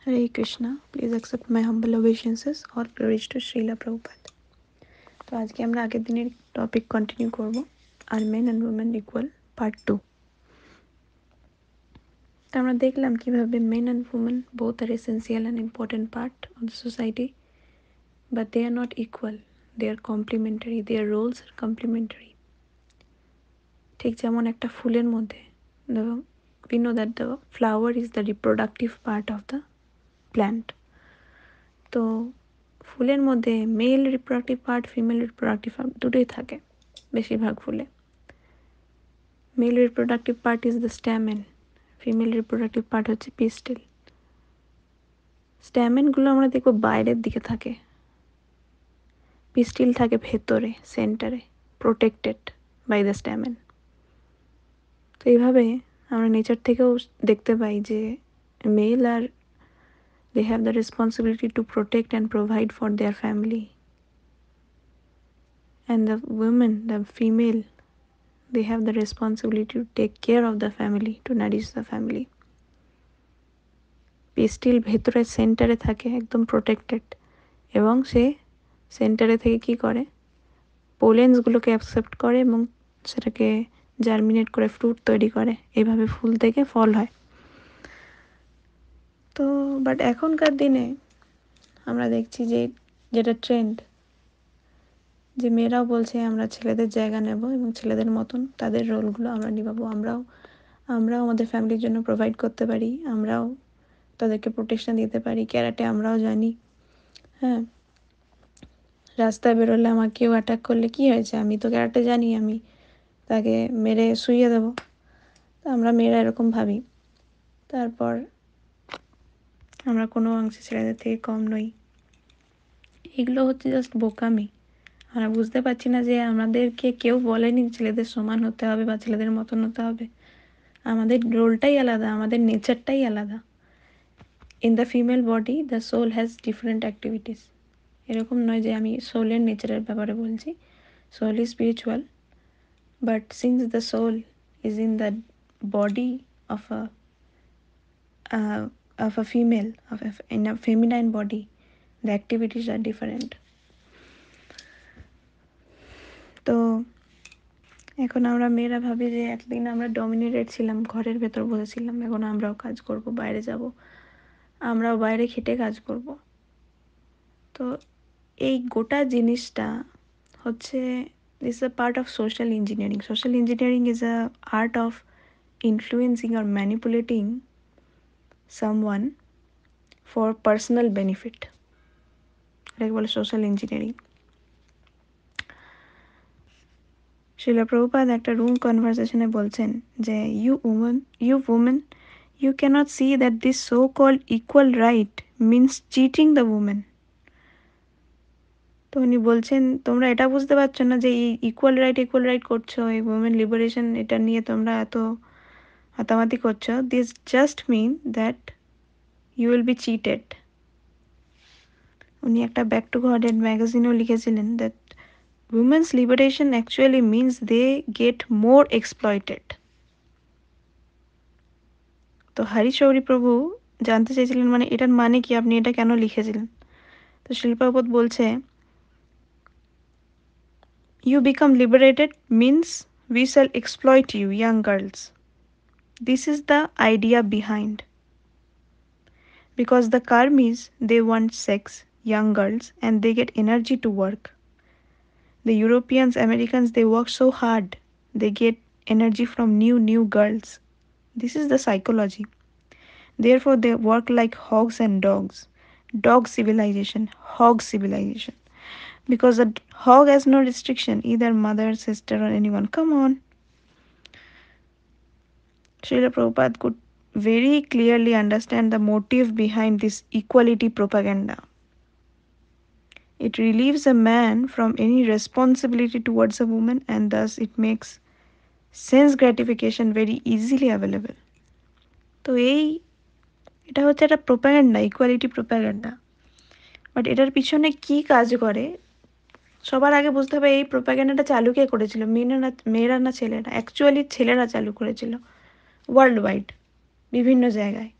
Hare Krishna, please accept my humble obeisances or glories to Srila Prabhupada. তো আজকে আমরা আগের দিনের টপিক কন্টিনিউ করব, আর men and women equal part 2। তো আমরা দেখলাম কিভাবে men and women both are essential and important part of the society, but they are not equal, they are complementary, their roles are complementary. ঠিক যেমন একটা ফুলের মধ্যে we know that the flower is the reproductive part of the plant. তো ফুলের মধ্যে male reproductive part, female reproductive part দুটোই থাকে বেশিরভাগ ফুলে। Male reproductive part is the stamen, female reproductive part হচ্ছে পিস্টিল। স্ট্যামেনগুলো আমরা দেখবো বাইরের দিকে থাকে, পিস্টিল থাকে ভেতরে সেন্টারে, প্রোটেক্টেড বাই দ্য স্ট্যামেন। তো এইভাবে আমরা নেচার থেকেও দেখতে পাই যে মেল আর they have the responsibility to protect and provide for their family, and the women, the female, they have the responsibility to take care of the family, to nourish the family. পিস্টিল ভেতরে সেন্টারে থাকে একদম protected, এবং সে সেন্টারে থেকে কি করে, পোলেন্সগুলোকে accept করে এবং সেটাকে জার্মিনেট করে ফ্রুট তৈরি করে, এইভাবে ফুল থেকে ফল হয়। তো বাট এখনকার দিনে আমরা দেখছি যে যেটা ট্রেন্ড, যে মেয়েরাও বলছে আমরা ছেলেদের জায়গা নেব এবং ছেলেদের মতন তাদের রোলগুলো আমরা নিভাবো, আমরাও আমাদের ফ্যামিলির জন্য প্রোভাইড করতে পারি, আমরাও তাদেরকে প্রোটেকশন দিতে পারি, ক্যারাটে আমরাও জানি। হ্যাঁ, রাস্তায় বেরোলে আমার কেউ অ্যাটাক করলে কি হয়েছে, আমি তো ক্যারাটে জানি, আমি তাকে মেরে শুইয়ে দেবো। তো আমরা মেয়েরা এরকম ভাবি। তারপর আমরা কোনো অংশে ছেলেদের থেকে কম নই, এগুলো হচ্ছে জাস্ট বোকামি। আমরা বুঝতে পারছি না যে আমাদেরকে কেউ বলেনি ছেলেদের সমান হতে হবে বা ছেলেদের মতন হতে হবে। আমাদের রোলটাই আলাদা, আমাদের নেচারটাই আলাদা। In the female body the soul has different activities. এরকম নয় যে আমি সোলের নেচারের ব্যাপারে বলছি, soul is spiritual, but since the soul is in the body of a female, in a feminine body, the activities are different. তো এখন আমরা মেয়েরা ভাবি যে একদিন আমরা ডমিনেটেড ছিলাম, ঘরের ভেতর বসেছিলাম, এখন আমরাও কাজ করব, বাইরে যাব, আমরাও বাইরে খেটে কাজ করব। তো এই গোটা জিনিসটা হচ্ছে this is a part of social engineering. Social engineering is a art of influencing or manipulating someone for personal benefit, এটাকে বলে সোশ্যাল ইঞ্জিনিয়ারিং। শিলা প্রভুপাদ একটা রুম কনভারসেশনে বলছেন যে you women, you cannot see that this so called equal right means cheating the woman. তো উনি বলছেন তোমরা এটা বুঝতে পারছো না যে এই ইকুয়াল রাইট করছো, এই উমেন লিবারেশন, এটা নিয়ে তোমরা এত হাতামাতি করছো, this just mean that you will be cheated. উনি একটা ব্যাক টু গডেড ম্যাগাজিনেও লিখেছিলেন that women's liberation actually means they get more exploited. তো হরি শৌরি প্রভু জানতে চেয়েছিলেন মানে এটার মানে কি, আপনি এটা কেন লিখেছিলেন? তো শিল্পাবত বলছে you become liberated means we shall exploit you young girls. This is the idea behind, because the karmis they want sex, young girls, and they get energy to work. The Europeans, Americans, they work so hard, they get energy from new girls. This is the psychology. Therefore they work like hogs and dogs. Dog civilization, hog civilization. Because a hog has no restriction, either mother, sister, or anyone. Come on. Srila Prabhupada could very clearly understand the motive behind this equality propaganda. It relieves a man from any responsibility towards a woman, and thus it makes sense gratification very easily available. তো এটা হচ্ছে একটা propaganda, equality propaganda. But এটার পিছনে কি কাজ করে সবার আগে বুঝতে হবে। এই প্রোপাগ্যান্ডাটা চালু কে করেছিল? মেয়েরা না ছেলেরা? অ্যাকচুয়ালি ছেলেরা চালু করেছিল ওয়ার্ল্ড ওয়াইড, বিভিন্ন জায়গায়।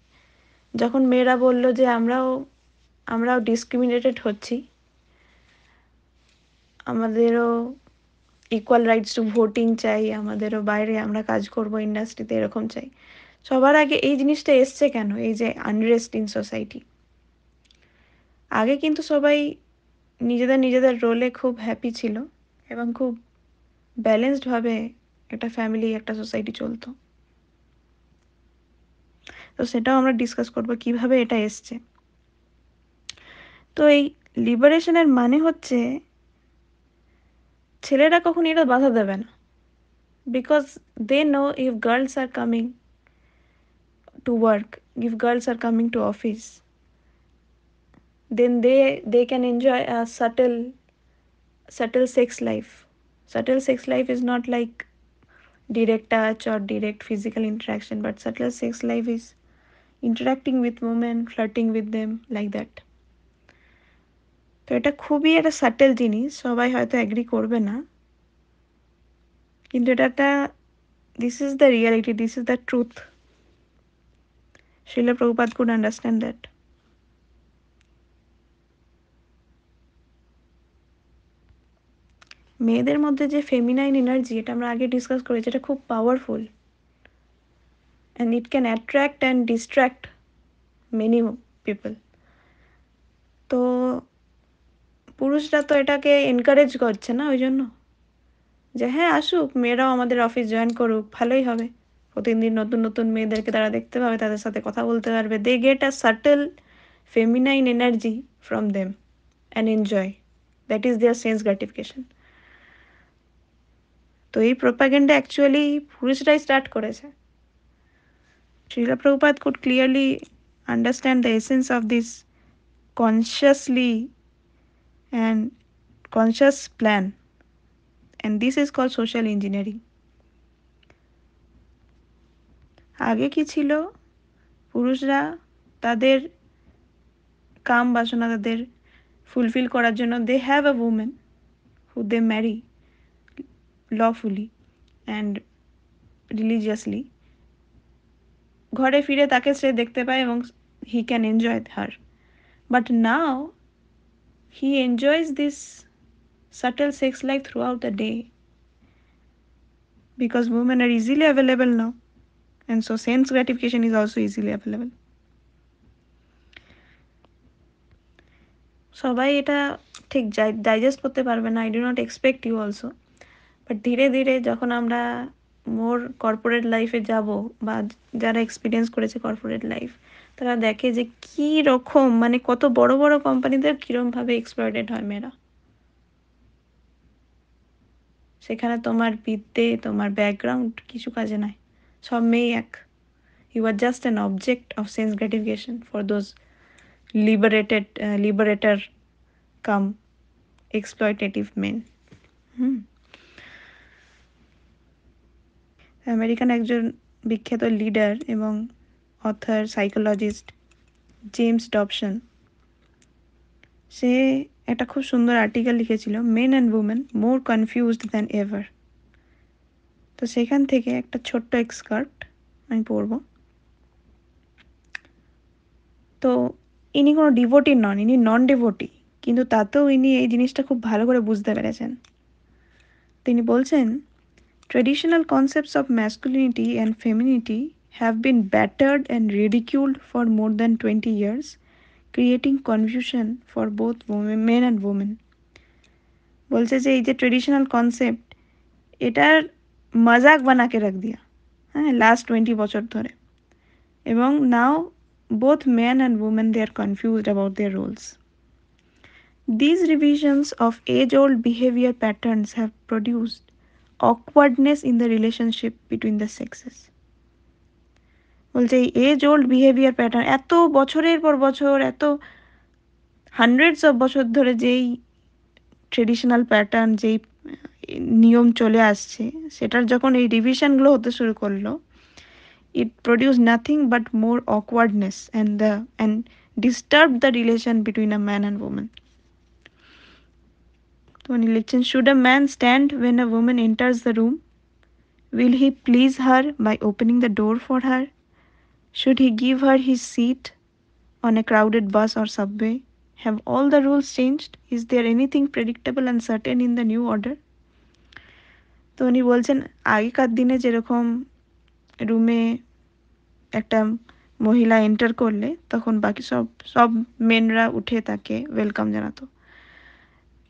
যখন মেয়েরা বলল যে আমরাও ডিসক্রিমিনেটেড হচ্ছি, আমাদেরও ইকুয়াল রাইটস টু ভোটিং চাই, আমাদেরও বাইরে আমরা কাজ করব ইন্ডাস্ট্রিতে, এরকম চাই, সবার আগে এই জিনিসটা এসছে কেন? এই যে আনরেস্ট ইন সোসাইটি, আগে কিন্তু সবাই নিজেদের রোলে খুব হ্যাপি ছিল এবং খুব ব্যালেন্সডভাবে একটা ফ্যামিলি, একটা সোসাইটি চলতো। তো সেটাও আমরা ডিসকাস করবো কিভাবে এটা এসছে। তো এই লিবারেশনের মানে হচ্ছে ছেলেরা কখনো এটা বাধা দেবে না, because they know if girls are coming to work, if girls are coming to office, then they can enjoy a subtle sex life. Subtle sex life is not like direct touch or direct physical interaction, but subtle sex life is interacting with women, flirting with them, like that. তো এটা খুবই একটা subtle জিনিস, সবাই হয়তো agree করবে না, কিন্তু এটা একটা, this is the reality, this is the truth. Srila Prabhupada could understand that. মেয়েদের মধ্যে যে ফেমিনাইন এনার্জি, এটা আমরা আগে ডিসকাস করেছি, এটা খুব powerful, and it can attract and distract many people. তো পুরুষরা তো এটাকে এনকারেজ করছে না, ওই জন্য যে হ্যাঁ আসুক, মেয়েরাও আমাদের অফিস জয়েন করুক, ভালোই হবে, প্রতিদিন নতুন নতুন মেয়েদেরকে তারা দেখতে পাবে, তাদের সাথে কথা বলতে পারবে, they get a subtle feminine energy from them and enjoy, that is their sense gratification. তো এই প্রোপাগেন্ডা অ্যাকচুয়ালি পুরুষরাই স্টার্ট করেছে. Srila Prabhupada could clearly understand the essence of this consciously and conscious plan, and this is called social engineering. আগে কি ছিল, পুরুষরা তাদের কাম বাসনা তাদের ফুলফিল করার জন্য they have a women who they marry lawfully and religiously, ঘরে ফিরে তাকে সে দেখতে পায় এবং he can enjoy her. But now he enjoys this subtle sex life throughout the day, because women are easily available now, and so sense gratification is also easily available. সবাই এটা ঠিক ডাইজেস্ট করতে পারবে না, I do not expect you also, but ধীরে ধীরে যখন আমরা মোর কর্পোরেট লাইফে যাব, বা যারা এক্সপিরিয়েন্স করেছে কর্পোরেট লাইফ, তারা দেখে যে কী রকম, মানে কত বড় বড় কোম্পানিদের কীরকমভাবে এক্সপ্লয়েটেড হয় মেয়েরা। সেখানে তোমার বিদ্যে, তোমার ব্যাকগ্রাউন্ড কিছু কাজে নাই, সব মেয়েই এক. You are just an object of sense gratification for those liberator come exploitative men. American একজন বিখ্যাত লিডার এবং অথর, সাইকোলজিস্ট জেমস ডবসন, সে একটা খুব সুন্দর আর্টিকেল লিখেছিল, main and women more confused than ever. তো সেখান থেকে একটা ছোট্ট এক্সকার্ট আমি পড়ব. তো ইনি কোনো ডিভোটি নন, ইনি নন ডিভোটি, কিন্তু তাতেও ইনি এই জিনিসটা খুব ভালো করে বুঝতে পেরেছেন. তিনি বলছেন, traditional concepts of masculinity and femininity have been battered and ridiculed for more than 20 years, creating confusion for both men and women. বলছে যে এই যে ট্রেডিশনাল কনসেপ্ট, এটার মজাক বানাকে রাখ দিয়া, হ্যাঁ, লাস্ট 20 বছর ধরে, এবং নাও both men and women, they are confused about their roles. These revisions of age-old behavior patterns have produced awkwardness in the relationship between the sexes. বলছে এই এজ ওল্ড বিহেভিয়ার প্যাটার্ন, এত বছরের পর বছর, এত হান্ড্রেডস অফ বছর ধরে যেই ট্রেডিশনাল প্যাটার্ন, যেই নিয়ম চলে আসছে, সেটার যখন এই রিভিশনগুলো হতে শুরু করলো, it produced nothing but more awkwardness and disturbed the relation between a man and woman. তো উনি লিখছেন, should a man stand when a woman enters the room? Will he please her by opening the door for her? Should he give her his seat on a crowded bus or subway? Have all the rules changed? Is there anything predictable and certain in the new order? তো উনি বলছেন আগেকার দিনে যেরকম রুমে একটা মহিলা enter করলে তখন বাকি সব মেনরা উঠে তাকে ওয়েলকাম জানাতো,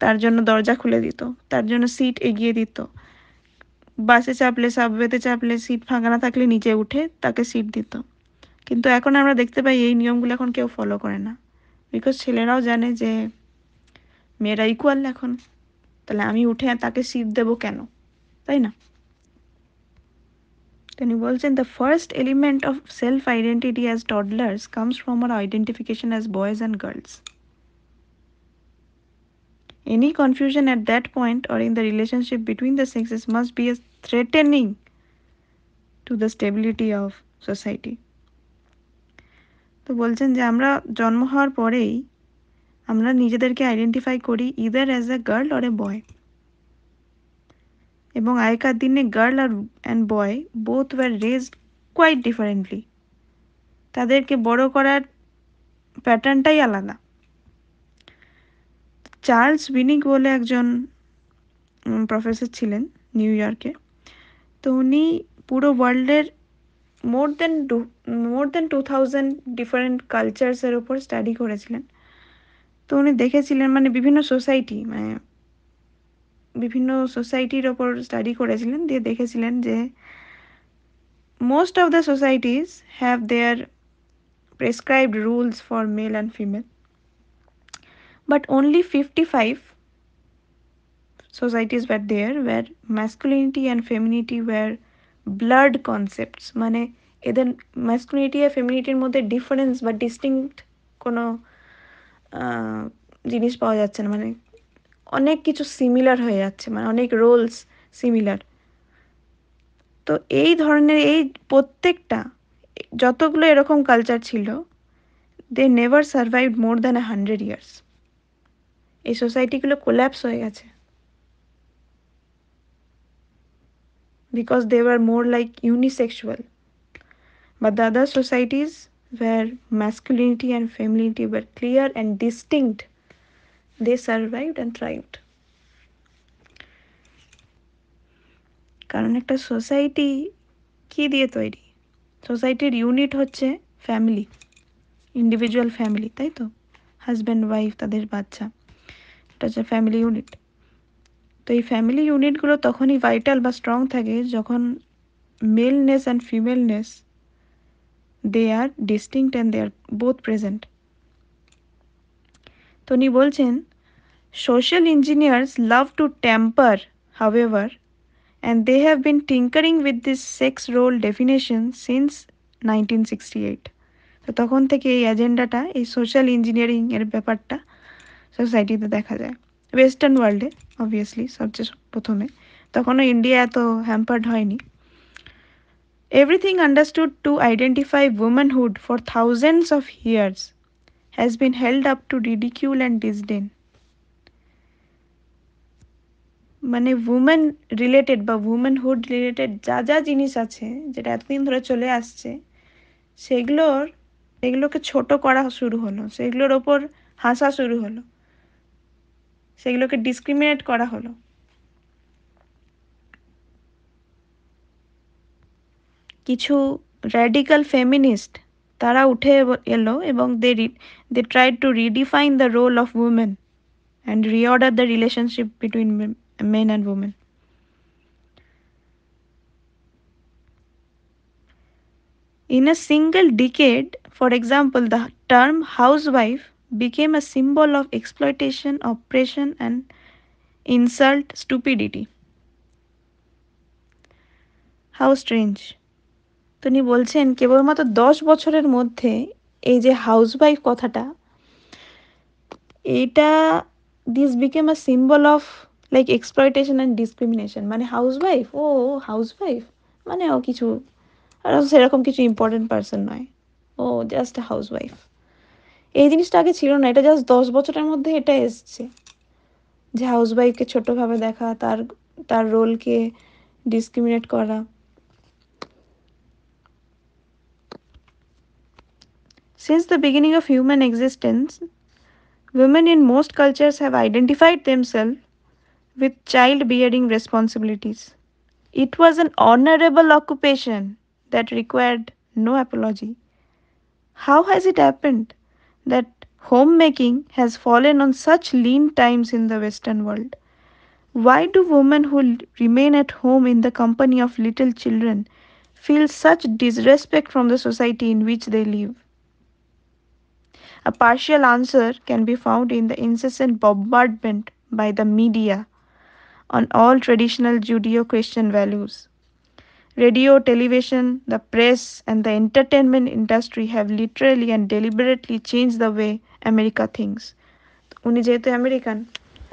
তার জন্য দরজা খুলে দিত, তার জন্য সিট এগিয়ে দিত, বাসে চাপলে সাবওয়েতে চাপলে সিট ফাঁকা না থাকলে নিচে উঠে তাকে সিট দিত। কিন্তু এখন আমরা দেখতে পাই এই নিয়মগুলো এখন কেউ ফলো করে না, বিকজ ছেলেরাও জানে যে মেয়েরা ইকুয়াল এখন, তাহলে আমি উঠে তাকে সিট দেবো কেন, তাই না? তিনি বলছেন the first element of self identity as toddlers comes from our identification as boys and girls. Any confusion at that point or in the relationship between the sexes must be a threatening to the stability of society. তো বলছেন যে আমরা জন্ম হওয়ার পরেই আমরা নিজেদেরকে identify করি either as a girl or a boy. এবং আগেকার দিনে গার্ল আর and boy both were raised quite differently, তাদেরকে বড় করার প্যাটার্নটাই আলাদা। চার্লস বিনিক বলে একজন প্রফেসর ছিলেন নিউ ইয়র্কে, তো উনি পুরো ওয়ার্ল্ডের মোর দেন 2000 ডিফারেন্ট কালচার্সের ওপর স্টাডি করেছিলেন। তো উনি দেখেছিলেন মানে বিভিন্ন সোসাইটির ওপর স্টাডি করেছিলেন, দিয়ে দেখেছিলেন যে most of the societies have their prescribed rules for male and female, but only 55 societies were there where masculinity and femininity were blurred concepts, মানে এদের ম্যাসকুলিনিটি আর ফেমিনিটির মধ্যে ডিফারেন্স বা ডিস্টিংক্ট কোনো জিনিস পাওয়া যাচ্ছে না, মানে অনেক কিছু সিমিলার হয়ে যাচ্ছে, মানে অনেক রোলস সিমিলার। তো এই ধরনের এই প্রত্যেকটা যতগুলো এরকম কালচার ছিল, they never survived more than 100 years। এই সোসাইটিগুলো কোল্যাপস হয়ে গেছে because they were more like unisexual, but the other societies where masculinity and femininity were clear and distinct, they survived and thrived. কারণ একটা সোসাইটি কি দিয়ে তৈরি? সোসাইটির ইউনিট হচ্ছে ফ্যামিলি, ইন্ডিভিজুয়াল ফ্যামিলি, তাই তো? হাজব্যান্ড ওয়াইফ তাদের বাচ্চা, এটা হচ্ছে ফ্যামিলি ইউনিট। তো এই ফ্যামিলি ইউনিটগুলো তখনই ভাইটাল বা স্ট্রং থাকে যখন maleness and femaleness they are distinct and they are both present. তো উনি বলছেন social engineers love to tamper, however, and they have been tinkering with this sex role definition since 1968. তো তখন থেকে এই এজেন্ডাটা, এই সোশ্যাল ইঞ্জিনিয়ারিং এর ব্যাপারটা সোসাইটিতে দেখা যায়, ওয়েস্টার্ন ওয়ার্ল্ডে অবভিয়াসলি সবচেয়ে প্রথমে, তখনও ইন্ডিয়া এত হ্যাম্পার্ড হয়নি। Everything understood to identify womanhood for thousands of years has been held up to ridicule and disdain. মানে উমেন রিলেটেড বা উমেনহুড রিলেটেড যা যা জিনিস আছে যেটা এতদিন ধরে চলে আসছে, সেগুলোকে ছোট করা শুরু হলো, সেগুলোর ওপর হাসা শুরু হলো, সেগুলোকে ডিসক্রিমিনেট করা হলো। কিছু র্যাডিক্যাল ফেমিনিস্ট তারা উঠে এলো এবং they tried to redefine the role of women and reorder the relationship between men and women. In a single decade, for example, the term housewife became a symbol of exploitation, oppression, and insult, stupidity. How strange. তিনি বলছেন কেবলমাত্র 10 বছরের মধ্যে এই যে housewife কথাটা, এটা this became a symbol of like exploitation and discrimination. মানে হাউসওয়াইফ, ও হাউসওয়াইফ মানে ও কিছু, আর সেরকম কিছু ইম্পর্টেন্ট পার্সন নয়, ও জাস্ট হাউসওয়াইফ। এই জিনিসটা আগে ছিল না, এটা জাস্ট 10 বছরের মধ্যে এটা এসছে যে হাউসওয়াইফকে ছোটোভাবে দেখা, তার রোলকে ডিসক্রিমিনেট করা। Since the beginning of human existence, women in most cultures have identified themselves with childbearing responsibilities. It was an honorable occupation that required no apology. How has it happened that homemaking has fallen on such lean times in the Western world? Why do women who remain at home in the company of little children feel such disrespect from the society in which they live? A partial answer can be found in the incessant bombardment by the media on all traditional Judeo Christian values. Radio, television, the press, and the entertainment industry have literally and deliberately changed the way America thinks. উনি যেহেতু American,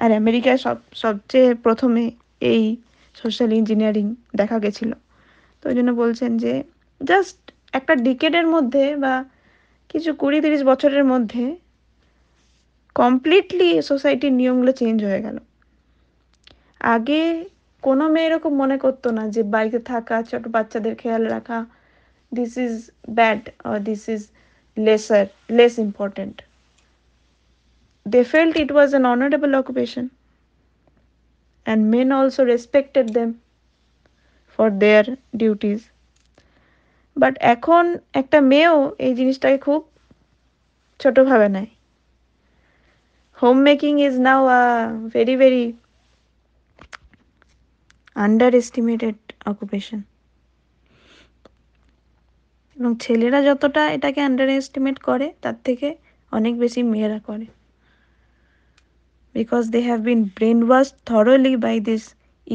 আর আমেরিকায় সবচেয়ে প্রথমে এই social engineering দেখা গেছিল, তো ওই জন্য বলছেন যে জাস্ট একটা ডিকেডের মধ্যে বা কিছু 20-30 বছরের মধ্যে কমপ্লিটলি সোসাইটির নিয়মগুলো চেঞ্জ হয়ে গেল। আগে কোনো মেয়ে এরকম মনে করতো না যে বাড়িতে থাকা, ছোট বাচ্চাদের খেয়াল রাখা, this is bad or this is less important. They felt it was an honorable occupation, and men also respected them for their duties. But এখন একটা মেয়েও এই জিনিসটাকে খুব ছোট ভাবে নেয়। Homemaking is now a very very underestimated occupation. এবং ছেলেরা যতটা এটাকে আন্ডার এস্টিমেট করে তার থেকে অনেক বেশি মেয়েরা করে, because they have been brainwashed thoroughly by this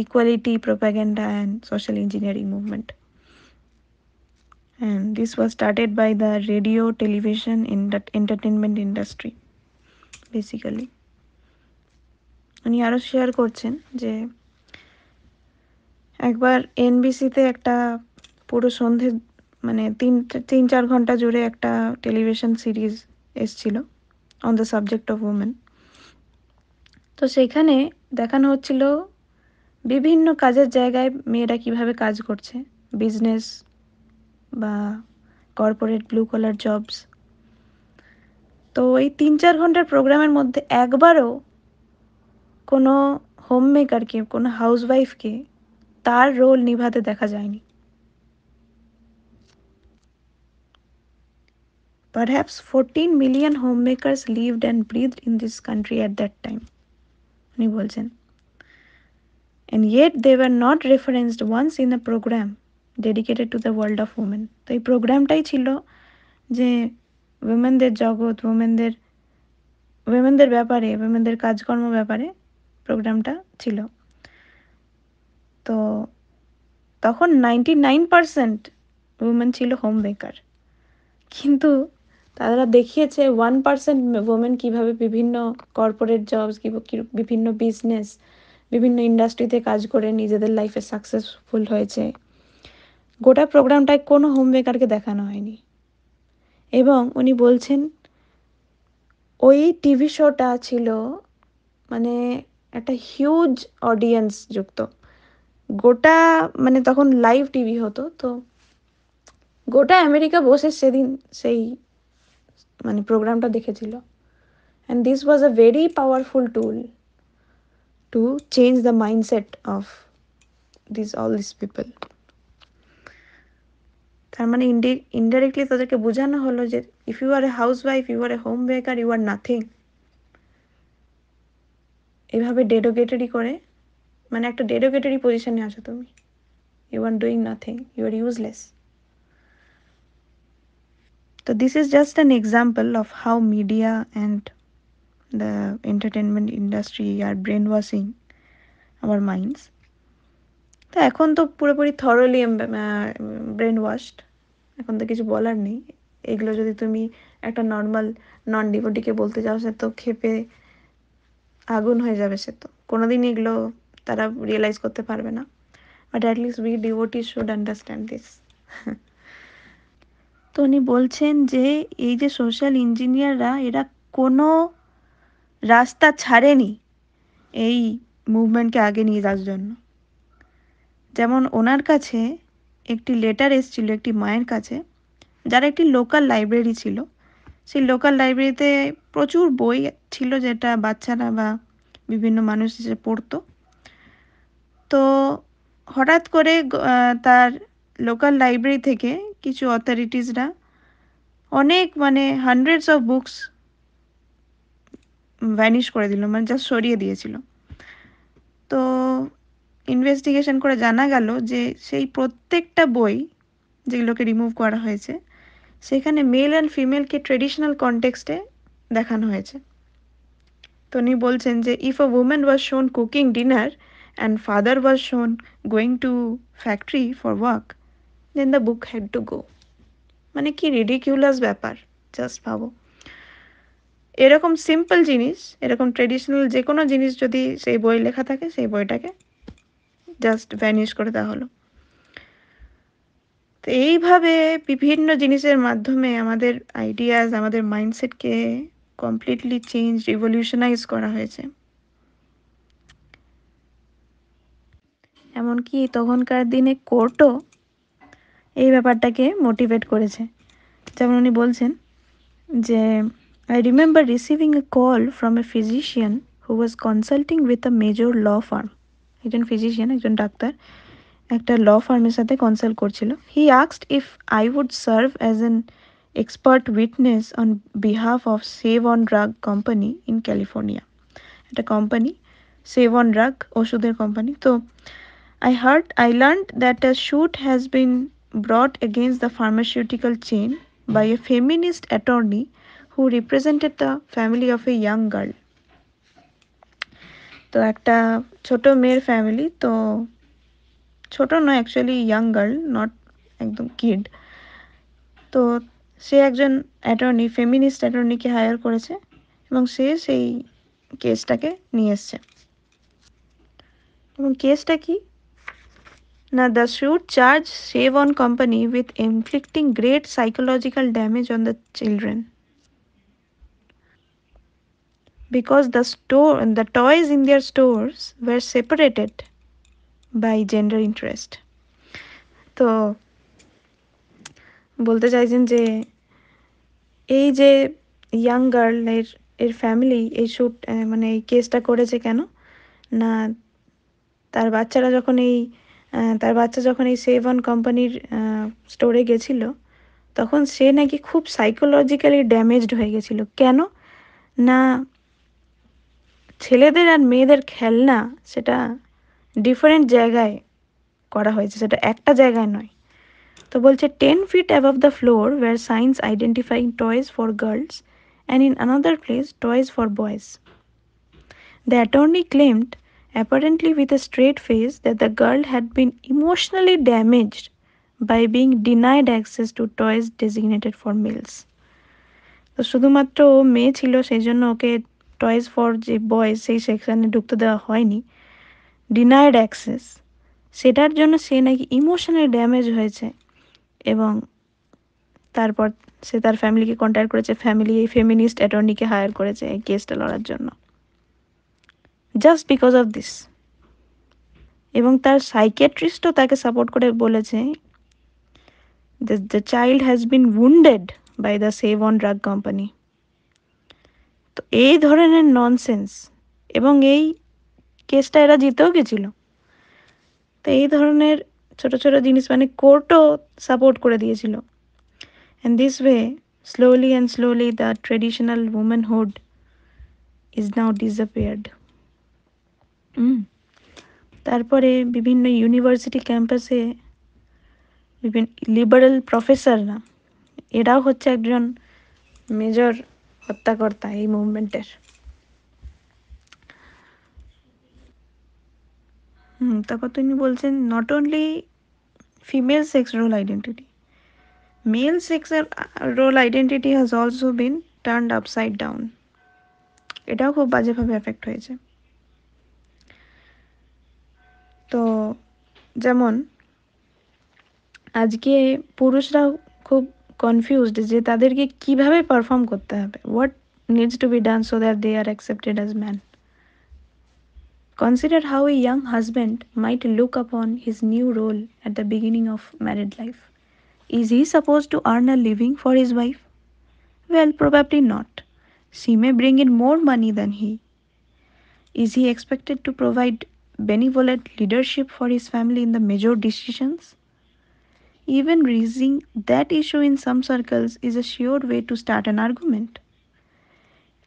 equality propaganda and social engineering movement. And this was started by the radio, television, in the entertainment industry basically. উনি আরো শেয়ার করছেন যে একবার এনবিসিতে একটা পুরো সন্ধে মানে 3-4 ঘন্টা জুড়ে একটা টেলিভিশন সিরিজ এসছিল on the subject of women. তো সেখানে দেখানো হচ্ছিল বিভিন্ন কাজের জায়গায় মেয়েরা কিভাবে কাজ করছে, বিজনেস বা কর্পোরেট ব্লু কলার জবস। তো এই 3-4 ঘন্টার প্রোগ্রামের মধ্যে একবারও কোনো হোম মেকারকে, কোনো হাউসওয়াইফকে তার রোল নিভাতে দেখা যায়নি। Perhaps 14 million homemakers lived and breathed in this country at that time, উনি বলছেন। And yet they were not referenced once in a program dedicated to the world of women. তো এই প্রোগ্রামটাই ছিল যে উইমেনদের জগৎ, উইমেনদের ব্যাপারে, উইমেনদের কাজকর্ম ব্যাপারে প্রোগ্রামটা ছিল। তো তখন 99% উইমেন ছিল হোম মেকার, কিন্তু তারা দেখিয়েছে 1% ওমেন কিভাবে বিভিন্ন কর্পোরেট জবস, বিভিন্ন বিজনেস, বিভিন্ন ইন্ডাস্ট্রিতে কাজ করে নিজেদের লাইফে সাকসেসফুল হয়েছে। গোটা প্রোগ্রামটায় কোনো হোম মেকারকে দেখানো হয়নি। এবং উনি বলছেন ওই টিভি শোটা ছিল মানে একটা হিউজ অডিয়েন্স যুক্ত, গোটা মানে তখন লাইভ টিভি হতো, তো গোটা আমেরিকা বসে সেদিন সেই মানে প্রোগ্রামটা দেখেছিল। And this was a very powerful tool to change the mindset of all these people. তার মানে ইনডাইরেক্টলি তাদেরকে বোঝানো হলো যে if you are a housewife, you are a home maker, you are nothing. এভাবে ডেরোগেটরি করে, মানে একটা ডেরোগেটরি পজিশনে আছো তুমি, you are doing nothing, you are useless. তো this is just an example of how media and the entertainment industry are brainwashing our minds. তো এখন তো পুরোপুরি থরলি ব্রেন ওয়াশড, এখন তো কিছু বলার নেই। এগুলো যদি তুমি একটা নর্মাল নন ডিভোটিকে বলতে যাও, সে তো ক্ষেপে আগুন হয়ে যাবে, সে তো কোনোদিন এগুলো তারা রিয়েলাইজ করতে পারবে না। But at least we devotees should understand this. তো উনি বলছেন যে এই যে সোশ্যাল ইঞ্জিনিয়াররা, এরা কোনো রাস্তা ছাড়েনি এই মুভমেন্টকে আগে নিয়ে যাওয়ার জন্য। যেমন ওনার কাছে একটি লেটার এসেছিল একটি মায়ের কাছে, যার একটি লোকাল লাইব্রেরি ছিল, সেই লোকাল লাইব্রেরিতে প্রচুর বই ছিল যেটা বাচ্চারা বা বিভিন্ন মানুষ এসে পড়তো। তো হঠাৎ করে তার লোকাল লাইব্রেরি থেকে কিছু অথরিটিসরা অনেক মানে হান্ড্রেডস অফ বুকস ভ্যানিশ করে দিল, মানে জাস্ট সরিয়ে দিয়েছিল। তো ইনভেস্টিগেশন করে জানা গেল যে সেই প্রত্যেকটা বই যেগুলোকে রিমুভ করা হয়েছে সেখানে মেল অ্যান্ড ফিমেলকে ট্রেডিশনাল কনটেক্সটে দেখানো হয়েছে। তো উনি বলছেন যে if a women was shown cooking dinner and father was shown going to factory for work then the book had to go. মানে কি রিডিকিউলাস ব্যাপার, জাস্ট ভাবো। এরকম সিম্পল জিনিস, এরকম ট্রেডিশনাল যে কোনো জিনিস যদি সেই বই লেখা থাকে সেই বইটাকে জাস্ট ভ্যানিশ করে দেওয়া হলো। তো এইভাবে বিভিন্ন জিনিসের মাধ্যমে আমাদের আইডিয়াস, আমাদের মাইন্ডসেটকে কমপ্লিটলি চেঞ্জ, রিভলিউশনাইজ করা হয়েছে। এমনকি তখনকার দিনে কোর্টও এই ব্যাপারটাকে মোটিভেট করেছে। যেমন উনি বলছেন যে I remember receiving a call from a physician who was consulting with a major law firm. একজন ফিজিশিয়ান, একজন ডাক্তার একটা ল ফার্মের সাথে কনসাল্ট করছিল। He asked if I would serve as an expert witness on behalf of Save on Drug Company in California. একটা company, save on drug, ওষুধের company. তো I learned that a suit has been brought against the pharmaceutical chain by a feminist attorney who represented the family of a young girl. তো একটা ছোট মেয়ের family, তো ছোট নয় অ্যাকচুয়ালি, ইয়াং গার্ল, নট একদম কিড। তো সে একজন অ্যাটর্নি, ফেমিনিস্ট অ্যাটর্নিকে হায়ার করেছে এবং সে সেই কেসটাকে নিয়ে এসছে। এবং কেসটা কি না, the suit charged Save On Company with inflicting great psychological damage on the children because the toys in their stores were separated by gender interest. তো বলতে চাইছেন যে এই যে ইয়াং গার্ল এর ফ্যামিলি এই শুট মানে এই কেসটা করেছে কেন না, তার বাচ্চা যখন এই সেভ অন কোম্পানির স্টোরে গেছিল তখন সে নাকি খুব সাইকোলজিক্যালি ড্যামেজড হয়ে গেছিল। কেন না, ছেলেদের আর মেয়েদের খেলনা সেটা ডিফারেন্ট জায়গায় করা হয়েছে, সেটা একটা জায়গায় নয়। তো বলছে 10 feet above the floor were signs identifying toys for girls and in another place toys for boys. The attorney claimed, apparently with a straight face, that the girl had been emotionally damaged by being denied access to toys designated for males. তো শুধুমাত্র ও মেয়ে ছিল সেই জন্য ওকে toys for যে boys সেই সেকশানে ঢুকতে দেওয়া হয়নি, ডিনাইড অ্যাক্সেস, সেটার জন্য সে নাকি ইমোশনালি ড্যামেজ হয়েছে। এবং তারপর সে তার ফ্যামিলিকে কন্ট্যাক্ট করেছে, ফ্যামিলি এই ফেমিনিস্ট অ্যাটর্নিকে হায়ার করেছে এই কেসটা লড়ার জন্য, জাস্ট বিকজ অফ দিস। এবং তার সাইকিয়াট্রিস্টও তাকে সাপোর্ট করে বলেছে the child has been wounded by the save on drug company. তো এই ধরনের ননসেন্স, এবং এই কেসটা এরা জিতেও গেছিল। তো এই ধরনের ছোট ছোট জিনিস মানে কোর্টও সাপোর্ট করে দিয়েছিল। And this way, slowly and slowly, the traditional womanhood is now disappeared. তারপরে বিভিন্ন ইউনিভার্সিটি ক্যাম্পাসে বিভিন্ন লিবারেল প্রফেসররা, এরাও হচ্ছে একজন মেজর হত্যাকর্তা এই মুভমেন্টের। তারপর তিনি বলছেন not only female sex role identity, male sex role identity has also been turned upside down. এটাও খুব বাজেভাবে এফেক্ট হয়েছে। তো যেমন আজকে পুরুষরাও খুব কনফিউজড যে তাদেরকে কিভাবে পারফর্ম করতে হবে, what needs to be done so that they are accepted as man. Consider how a young husband might look upon his new role at the beginning of married life. Is he supposed to earn a living for his wife? Well, probably not. She may bring in more money than he. Is he expected to provide benevolent leadership for his family in the major decisions? Even raising that issue in some circles is a sure way to start an argument.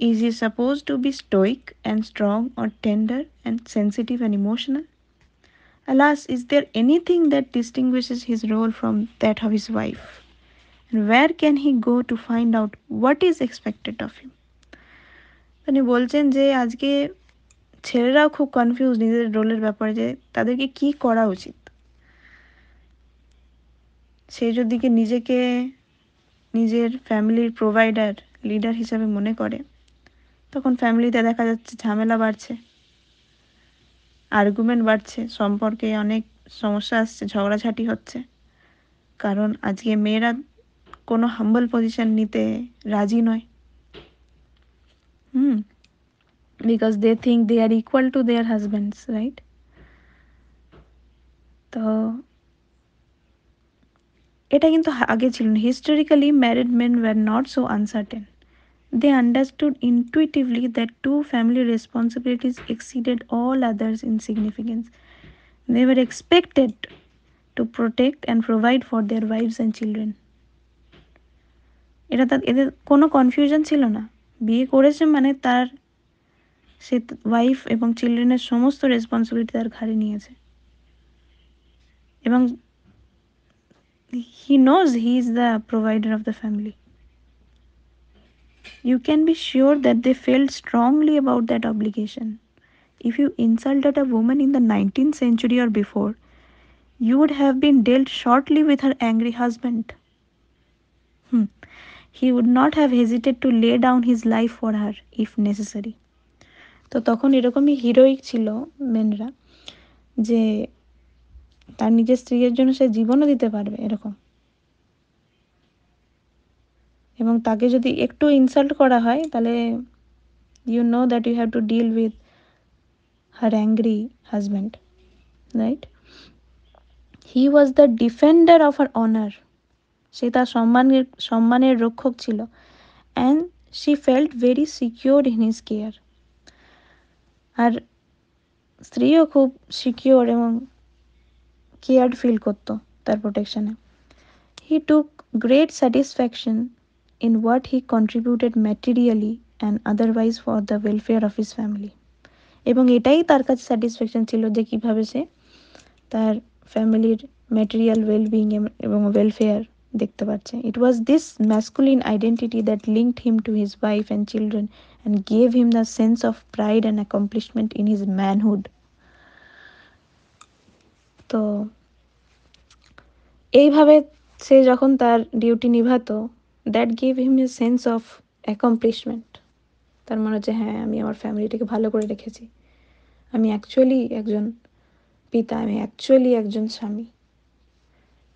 Is he supposed to be stoic and strong or tender and sensitive and emotional? Alas, is there anything that distinguishes his role from that of his wife? And where can he go to find out what is expected of him? তিনি বলছেন যে আজকে ছেলেরাও খুব confuse নিজেদের রোলের ব্যাপারে যে তাদেরকে কি করা উচিত। সে যদি নিজেকে নিজের ফ্যামিলির প্রোভাইডার লিডার হিসাবে মনে করে, তখন ফ্যামিলিতে দেখা যাচ্ছে ঝামেলা বাড়ছে, আর্গুমেন্ট বাড়ছে, সম্পর্কে অনেক সমস্যা আসছে, ঝগড়াঝাটি হচ্ছে। কারণ আজকে মেয়েরা কোনো হাম্বল পজিশন নিতে রাজি নয়। Because they think they are equal to their husbands, right? তো এটা কিন্তু আগে ছিল না। Historically married men were not so uncertain. They understood intuitively that two family responsibilities exceeded all others in significance. They were expected to protect and provide for their wives and children. এদের কোনো confusion ছিল না। বিয়ে করেছে মানে তার সে wife এবং চিলড্রেনের সমস্ত রেসপন্সিবিলিটি তার ঘাড়ে নিয়েছে, এবং he knows he is the provider of the family. You can be sure that they felt strongly about that obligation. If you insulted a woman in the 19th century or before, you would have been dealt shortly with her angry husband. He would not have hesitated to lay down his life for her if necessary. তো তখন এরকমই heroic ছিল মেনরা, যে তার নিজের স্ত্রীর জন্য সে জীবনও দিতে পারবে এরকম। এবং তাকে যদি একটু ইনসাল্ট করা হয় তাহলে you know that you have to deal with her angry husband, right? He was the defender of her honor. সে তার সম্মানের রক্ষক ছিল। and she felt very secure in his care. আর স্ত্রীও খুব সিকিওর এবং কেয়ার্ড ফিল করতো তার প্রোটেকশনে। He took great satisfaction in what he contributed materially and otherwise for the welfare of his family. এবং এটাই তার কাছে স্যাটিসফ্যাকশন ছিল যে কিভাবে সে তার ফ্যামিলির ম্যাটেরিয়াল ওয়েলবিং এবং ওয়েলফেয়ার দেখতে পাচ্ছে। It was this masculine identity that linked him to his wife and children and gave him the sense of pride and accomplishment in his manhood. তো এইভাবে সে যখন তার ডিউটি নিভাতো, that gave him a sense of accomplishment. তার মনে হচ্ছে হ্যাঁ আমি আমার ফ্যামিলিটাকে ভালো করে রেখেছি, আমি অ্যাকচুয়ালি একজন পিতা, আমি অ্যাকচুয়ালি একজন স্বামী।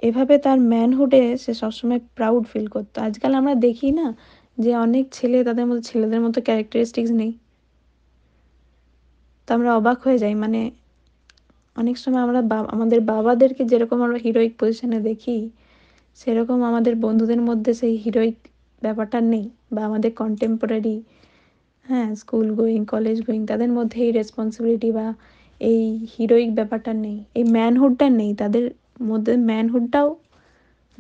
এভাবে তার ম্যানহুডে সে সবসময় প্রাউড ফিল করতো। আজকাল আমরা দেখি না যে অনেক ছেলে তাদের মধ্যে ছেলেদের মতো ক্যারেক্টারিস্টিক্স নেই, তো আমরা অবাক হয়ে যাই। মানে অনেক সময় আমরা আমাদের বাবাদেরকে যেরকম আমরা হিরোইক পজিশনে দেখি, সেরকম আমাদের বন্ধুদের মধ্যে সেই হিরোইক ব্যাপারটা নেই, বা আমাদের contemporary school going college going তাদের মধ্যে এই রেসপন্সিবিলিটি বা এই হিরোইক ব্যাপারটা নেই, এই ম্যানহুডটা নেই, তাদের মধ্যে ম্যানহুডটাও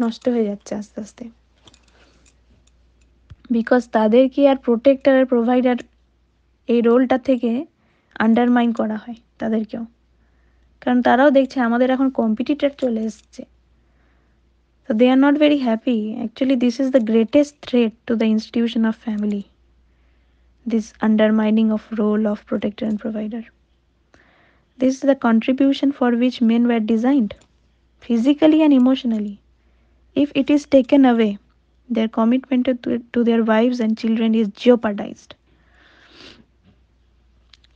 নষ্ট হয়ে যাচ্ছে আস্তে আস্তে। বিকজ তাদেরকে আর প্রোটেক্টর আর প্রোভাইডার এই রোলটা থেকে আন্ডারমাইন করা হয় তাদেরকেও, কারণ তারাও দেখছে আমাদের এখন কম্পিটিটর চলে এসছে। So they are not very happy. Actually, this is the greatest threat to the institution of family, this undermining of role of protector and provider. This is the contribution for which men were designed, physically and emotionally. If it is taken away, their commitment to their wives and children is jeopardized.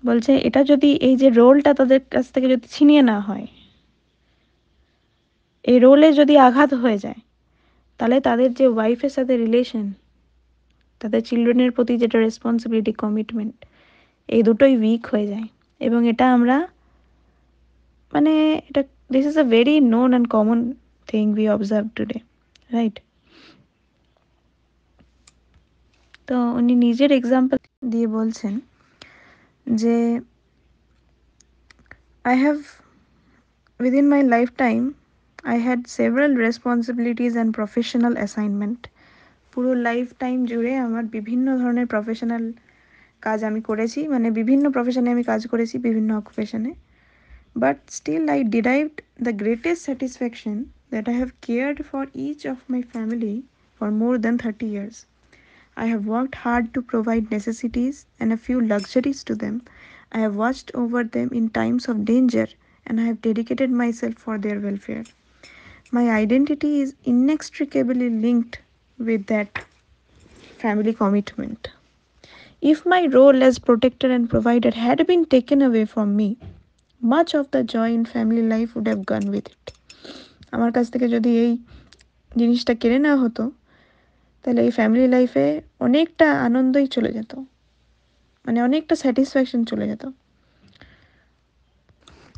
বলছে এটা যদি এই যে রোলটা তাদের কাছ থেকে যদি ছিনিয়ে না হয়, এই রোলে যদি আঘাত হয়ে যায়, তাহলে তাদের যে ওয়াইফের সাথে রিলেশন, তাদের চিলড্রেনের প্রতি যেটা রেসপন্সিবিলিটি কমিটমেন্ট, এই দুটোই উইক হয়ে যায়। এবং এটা আমরা মানে এটা this is a very known and common thing we observe today, right? তো উনি নিজের এক্সাম্পল দিয়ে বলছেন যে I have within my lifetime I had several responsibilities and professional assignment. পুরো লাইফ টাইম জুড়ে আমার বিভিন্ন ধরনের প্রফেশনাল কাজ আমি করেছি, মানে বিভিন্ন প্রফেশনে আমি কাজ করেছি, বিভিন্ন অকুপেশনে। But still I derived the greatest satisfaction that I have cared for each of my family for more than 30 years. I have worked hard to provide necessities and a few luxuries to them. I have watched over them in times of danger and I have dedicated myself for their welfare. My identity is inextricably linked with that family commitment. If my role as protector and provider had been taken away from me, much of the joy in family life would have gone with it. আমার কাছ থেকে যদি এই জিনিসটা কেড়ে নেওয়া হতো, তাহলে এই ফ্যামিলি লাইফে অনেকটা আনন্দই চলে যেত, মানে অনেকটা স্যাটিসফ্যাকশন চলে যেত।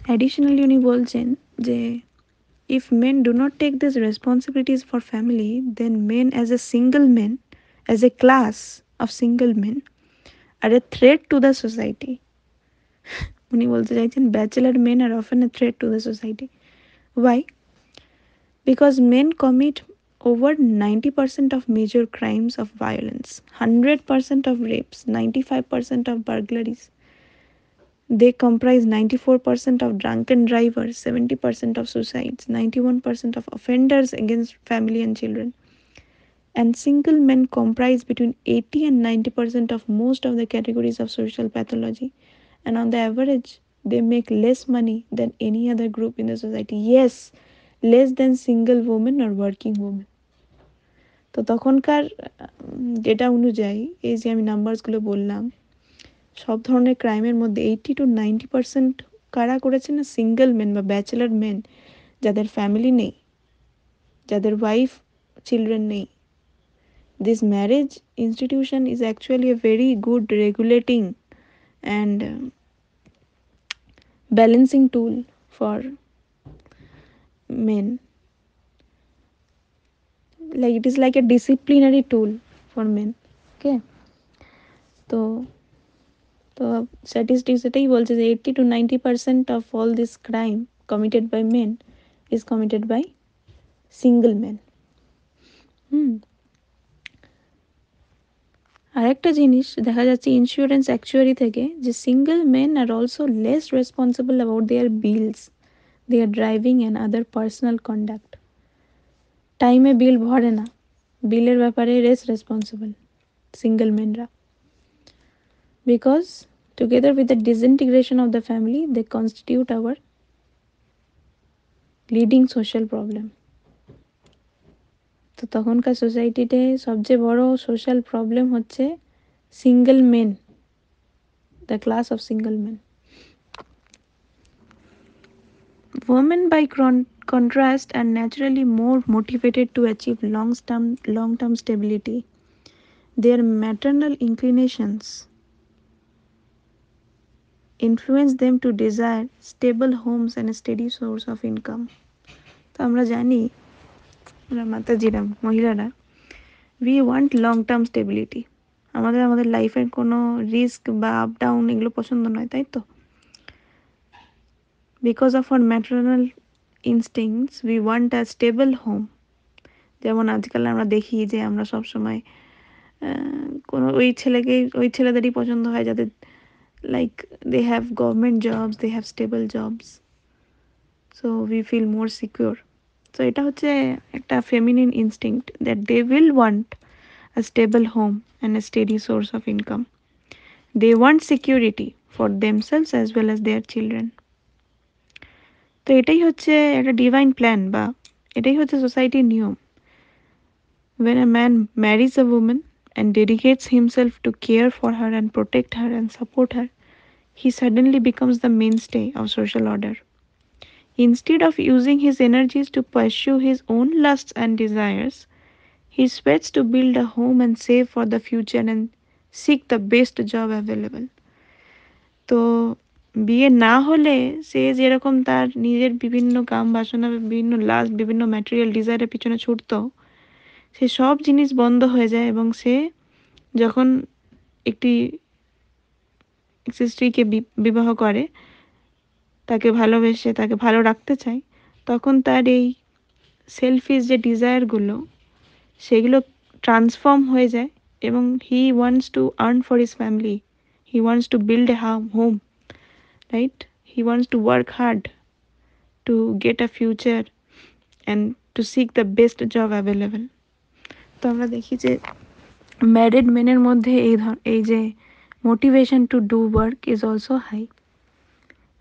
অ্যাডিশনালি উনি বলছেন যে if men do not take these responsibilities for family, then men as a single man, as a class of single men, are a threat to the society. উনি বলতে চাইছেন bachelor men are often a threat to the society. Why? Because men commit over 90% of major crimes of violence, 100% of rapes, 95% of burglaries. They comprise 94% of drunken drivers, 70% of suicides, 91% of offenders against family and children. And single men comprise between 80 and 90% of most of the categories of social pathology. And on the average, they make less money than any other group in the society. Yes, less than single women or working women. তো তখনকার data অনুযায়ী এই যে আমি নাম্বারসগুলো বললাম, সব ধরনের ক্রাইমের মধ্যে 80 to 90% কারা করেছে না? সিঙ্গেল মেন বা ব্যাচেলার মেন, যাদের ফ্যামিলি নেই, যাদের ওয়াইফ চিলড্রেন নেই। This marriage institution is actually a very good regulating and balancing tool for men. Like it is like a disciplinary tool for men. Okay, তো statistics এটাই বলছে যে 80 to 90% of all this crime committed by men is committed by single men. আরেকটা জিনিস দেখা যাচ্ছে insurance actuary থেকে, যে single men are also less responsible about their bills, their driving and other personal conduct. টাইমে বিল ভরে না, বিলের ব্যাপারে লেস রেসপন্সিবল সিঙ্গল মেনরা, because together with the disintegration of the family they constitute our leading social problem. তো তখনকার সোসাইটিতে সবচেয়ে বড় সোশ্যাল প্রবলেম হচ্ছে single men, the class of single men. Women, by contrast, are naturally more motivated to achieve long-term stability. Their maternal inclinations influence them to desire stable homes and a steady source of income. তো আমরা জানি, আমরা মাতাজিরা, মহিলারা, we want long-term stability. আমাদের লাইফের কোনো risk বা up down এগুলো পছন্দ নয়, তাই তো? Because of our maternal instincts, we want a stable home. যেমন আজকাল আমরা দেখি যে আমরা সব সময় কোনো ওই ছেলেদেরই পছন্দ হয় যাদের like they have government jobs, they have stable jobs, so we feel more secure. সো এটা হচ্ছে একটা feminine instinct that they will want a stable home and a steady source of income. They want security for themselves as well as their children. তো এটাই হচ্ছে একটা divine plan, বা এটাই হচ্ছে সোসাইটির নিয়ম। When a man marries a woman and dedicates himself to care for her and protect her and support her, he suddenly becomes the mainstay of social order. Instead of using his energies to pursue his own lusts and desires, he sweats to build a home and save for the future and seek the best job available. তো বিয়ে না হলে সে যেরকম তার নিজের বিভিন্ন কাম বাসনা, বিভিন্ন লাস্ট, বিভিন্ন ম্যাটেরিয়াল ডিজায়ারের পিছনে ছুটতো, সে সব জিনিস বন্ধ হয়ে যায় এবং সে যখন একটি স্ত্রীকে বিবাহ করে, তাকে ভালোবেসে তাকে ভালো রাখতে চায়, তখন তার এই সেলফিশ যে ডিজায়ারগুলো সেগুলো ট্রান্সফর্ম হয়ে যায় এবং he wants to earn for his family, he wants to build a home, right? He wants to work hard to get a future and to seek the best job available. তো আমরা দেখি যে married মেনের মধ্যে এই যে motivation to do work is also high,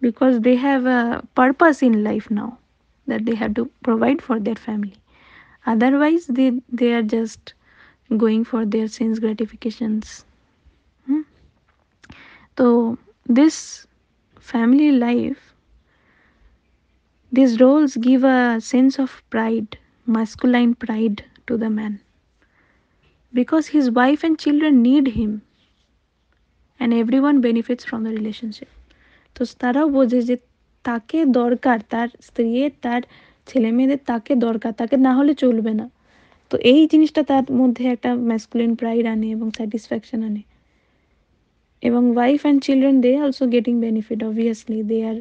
because they have a purpose in life now that they have to provide for their family. Otherwise they are just going for their sense gratifications. So this family life, these roles give a sense of pride, masculine pride to the man, because his wife and children need him and everyone benefits from the relationship. তো তারাও বোঝে যে তাকে দরকার, তার স্ত্রীর, তার ছেলে মেয়েদের তাকে দরকার, তাকে না হলে চলবে না। তো এই জিনিসটা তার মধ্যে একটা ম্যাসকুলিন প্রাইড আনে এবং স্যাটিসফ্যাকশন আনে। এবং wife and children, they also getting benefit, obviously they are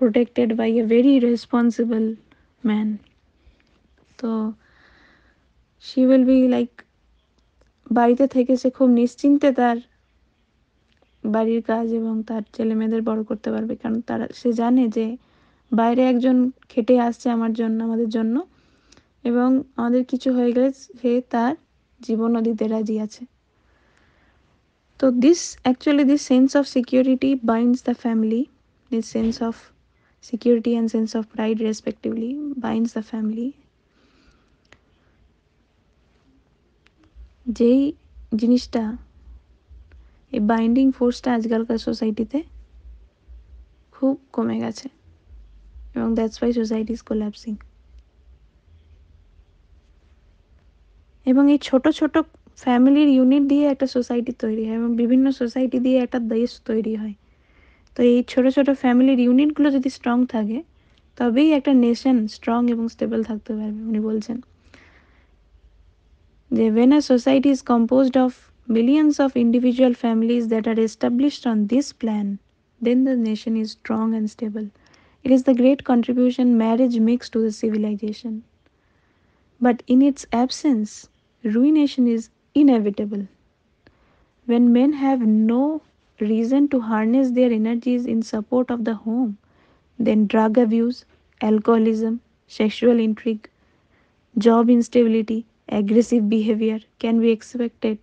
protected by a very responsible man. তো she will be like, বাড়িতে থেকে সে খুব নিশ্চিন্তে তার বাড়ির কাজ এবং তার ছেলে মেয়েদের বড় করতে পারবে, কারণ সে জানে যে বাইরে একজন খেটে আসছে আমাদের জন্য, এবং আমাদের কিছু হয়ে গেলে সে তার জীবনও দিতে রাজি আছে। তো this sense of security binds the family, this sense of security and sense of pride respectively binds the family. যেই জিনিসটা, এই বাইন্ডিং ফোর্সটা আজকালকার সোসাইটিতে খুব কমে গেছে এবং দ্যাটস ওয়াই সোসাইটি ইজ কোল্যাপসিং। এবং এই ছোট ছোট ফ্যামিলির ইউনিট দিয়ে একটা সোসাইটি তৈরি হয় এবং বিভিন্ন সোসাইটি দিয়ে একটা দেশ তৈরি হয়। তো এই ছোট ছোট ফ্যামিলির ইউনিটগুলো যদি স্ট্রং থাকে তবেই একটা নেশন স্ট্রং এবং স্টেবল থাকতে পারবে। উনি বলছেন যে when a society is composed of millions of individual families that are established on this plan, then the nation is strong and stable. It is the great contribution marriage makes to the civilization. But in its absence, ruination is inevitable. When men have no reason to harness their energies in support of the home, then drug abuse, alcoholism, sexual intrigue, job instability, aggressive behavior can be expected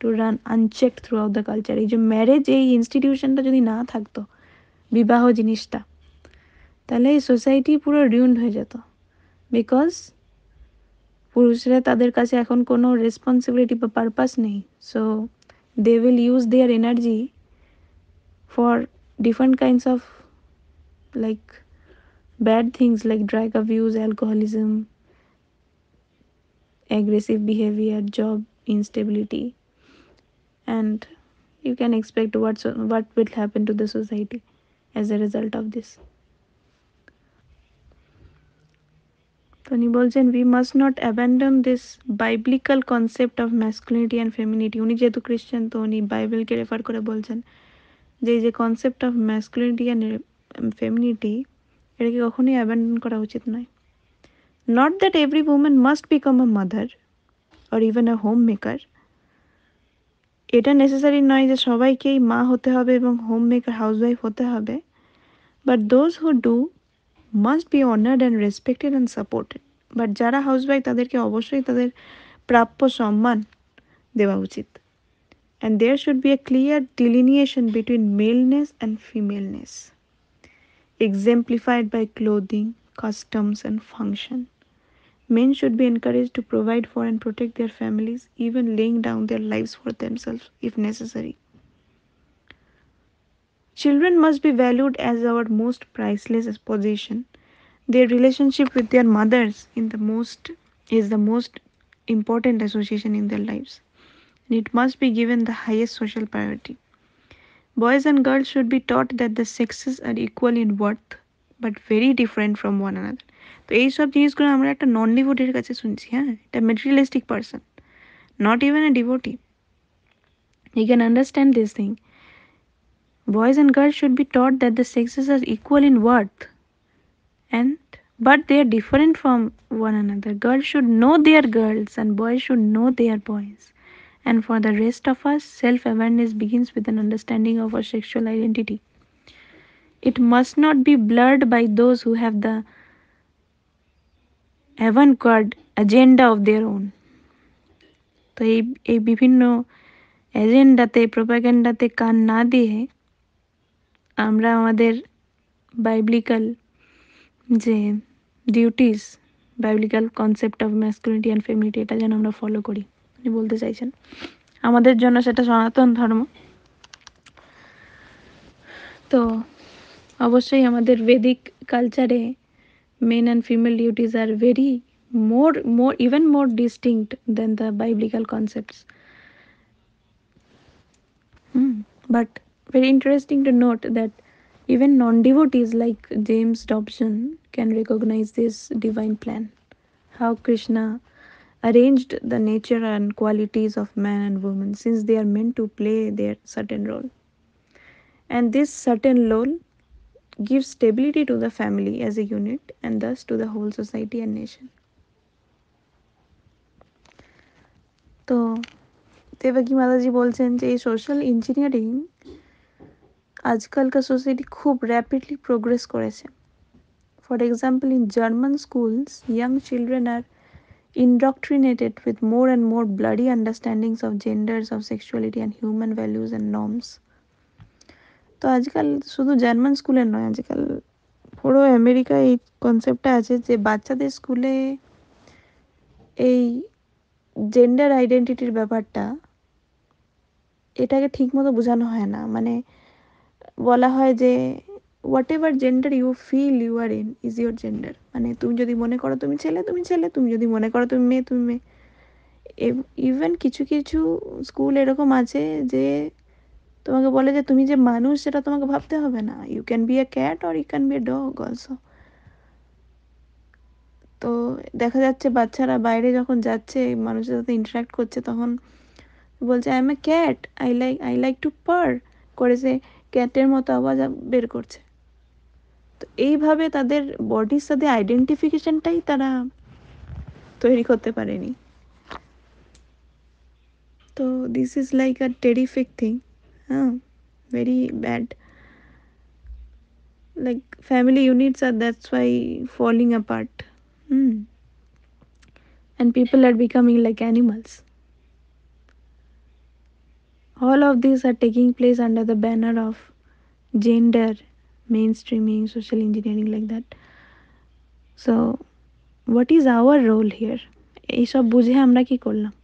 to run unchecked throughout the culture. এই যে marriage, এই ইনস্টিটিউশনটা যদি না থাকতো, বিবাহ জিনিসটা, তাহলে এই সোসাইটি পুরো রিউন্ড হয়ে যেত। বিকজ পুরুষরা, তাদের কাছে এখন কোনো রেসপন্সিবিলিটি বা পারপাস নেই। So they will use their energy for different kinds of like bad things like drug abuse, alcoholism, aggressive behavior, job instability, and you can expect what will happen to the society as a result of this. উনি বলছেন we must not abandon this biblical concept of masculinity and femininity. উনি যেহেতু খ্রিস্টান, তো উনি বাইবেলকে refer করে বলছেন যে এই যে concept of masculinity and femininity, এটাকে কখনোই অ্যাবান্ডন করা উচিত নয়। Not that every woman must become a mother or even a homemaker. এটা নেসেসারি নয় যে সবাইকেই মা হতে হবে এবং হোম মেকার, হাউসওয়াইফ হতে হবে। But those who do must be honoured and respected and supported. But যারা হাউসওয়াইফ তাদেরকে অবশ্যই তাদের প্রাপ্য সম্মান দেওয়া উচিত। And there should be a clear delineation between maleness and femaleness, exemplified by clothing, customs and function. Men should be encouraged to provide for and protect their families, even laying down their lives for themselves if necessary. Children must be valued as our most priceless possession. Their relationship with their mothers is the most important association in their lives, and it must be given the highest social priority. Boys and girls should be taught that the sexes are equal in worth but very different from one another. তো এইসব জিনিসগুলো আমরা একটা নন ডিভোটির কাছে শুনছি। হ্যাঁ, এটা materialistic person, not even a devotee. You can understand this thing. Boys and girls should be taught that the sexes are equal in worth, and but they are different from one another. Girls should know their girls and boys should know their boys. And for the rest of us, self-awareness begins with an understanding of our sexual identity. It must not be blurred by those who have the avant-garde agenda of their own. তো এই বিভিন্ন এজেন্ডাতে প্রোপাগান্ডাতে কান না দিয়ে আমরা আমাদের biblical যে duties, biblical concept of masculinity and femininity, এটা যেন আমরা ফলো করি। উনি বলতে চাইছেন আমাদের জন্য সেটা সনাতন ধর্ম। তো অবশ্যই আমাদের বেদিক কালচারে men and female duties are very even more distinct than the biblical concepts. But very interesting to note that even non-devotees like James Dobson can recognize this divine plan, how Krishna arranged the nature and qualities of man and woman since they are meant to play their certain role, and this certain role gives stability to the family as a unit and thus to the whole society and nation. তো দেবকী মাতাজি বলছেন যে এই social engineering আজকালকার society খুব rapidly progress করেছে। For example, in German schools young children are indoctrinated with more and more bloody understandings of genders, of sexuality and human values and norms. তো আজকাল শুধু জার্মান স্কুলের নয়, আজকাল পুরো আমেরিকায় এই কনসেপ্টটা আছে যে বাচ্চাদের স্কুলে এই জেন্ডার আইডেন্টিটির ব্যাপারটা এটাকে ঠিকমতো বোঝানো হয় না। মানে বলা হয় যে whatever gender you feel you are in is your gender. মানে তুমি যদি মনে করো তুমি ছেলে তুমি ছেলে, তুমি যদি মনে করো তুমি মেয়ে তুমি মেয়ে। ইভেন কিছু কিছু স্কুল এরকম আছে যে তোমাকে বলে যে তুমি যে মানুষ সেটা তোমাকে ভাবতে হবে না, you can be a cat or you can be a dog also. তো দেখা যাচ্ছে বাচ্চারা বাইরে যখন যাচ্ছে মানুষের সাথে ইন্টারাক্ট করছে তখন বলছে I am a cat, I like to purr করে সে ক্যাটের মতো আওয়াজ বের করছে। তো এইভাবে তাদের বডির সাথে আইডেন্টিফিকেশনটাই তারা তৈরি করতে পারেনি। তো this is like a terrific thing, very bad. Like family units are that's why falling apart, and people are becoming like animals. All of these are taking place under the banner of gender mainstreaming, social engineering, like that. So what is our role here? এইসব বুঝে আমরা কি করলাম?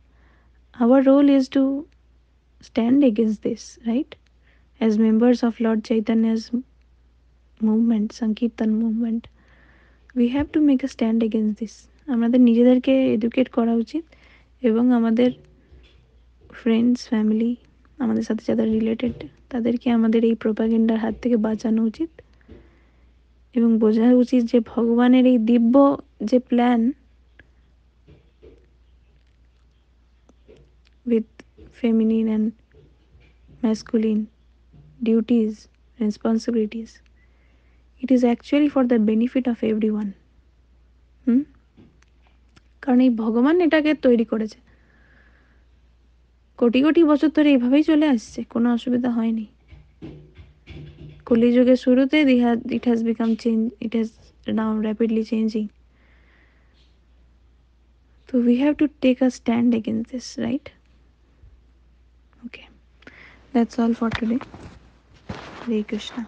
Our role is to stand against this, right? As members of Lord Chaitanya's movement, Sankirtan movement, we have to make a stand against this. আমাদের নিজেদেরকে educate করা উচিত এবং আমাদের ফ্রেন্ডস, ফ্যামিলি, আমাদের সাথে যারা রিলেটেড তাদেরকে আমাদের এই প্রোপাগেন্ডার হাত থেকে বাঁচানো উচিত এবং বোঝা উচিত যে ভগবানের এই দিব্য যে plan with feminine and masculine duties, responsibilities, it is actually for the benefit of everyone. কারণ এই ভগবান এটাকে তৈরি করেছে, কোটি কোটি বছর ধরে এইভাবেই চলে আসছে, কোনো অসুবিধা হয়নি। কলিযুগের শুরুতে it has become change, it has now rapidly changing. So we have to take a stand against this, right? Okay, that's all for today. Hare Krishna.